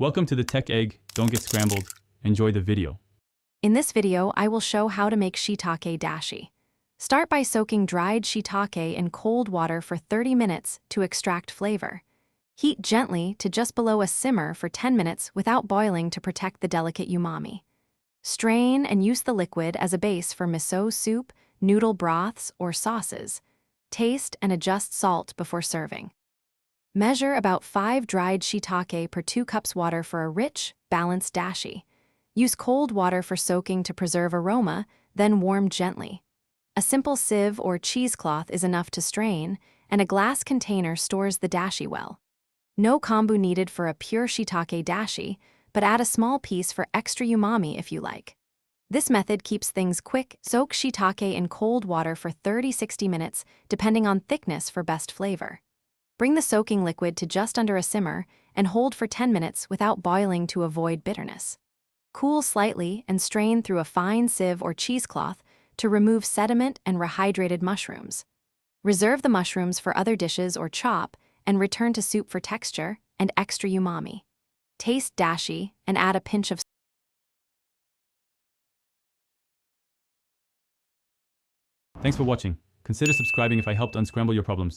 Welcome to the Tech Egg. Don't get scrambled. Enjoy the video. In this video, I will show how to make shiitake dashi. Start by soaking dried shiitake in cold water for 30 minutes to extract flavor. Heat gently to just below a simmer for 10 minutes without boiling to protect the delicate umami. Strain and use the liquid as a base for miso soup, noodle broths, or sauces. Taste and adjust salt before serving. Measure about 5 dried shiitake per 2 cups water for a rich, balanced dashi. Use cold water for soaking to preserve aroma, then warm gently. A simple sieve or cheesecloth is enough to strain, and a glass container stores the dashi well. No kombu needed for a pure shiitake dashi, but add a small piece for extra umami if you like. This method keeps things quick. Soak shiitake in cold water for 30–60 minutes, depending on thickness for best flavor. Bring the soaking liquid to just under a simmer and hold for 10 minutes without boiling to avoid bitterness. Cool slightly and strain through a fine sieve or cheesecloth to remove sediment and rehydrated mushrooms. Reserve the mushrooms for other dishes or chop and return to soup for texture and extra umami. Taste dashi and add a pinch of Thanks for watching. Consider subscribing if I helped unscramble your problems.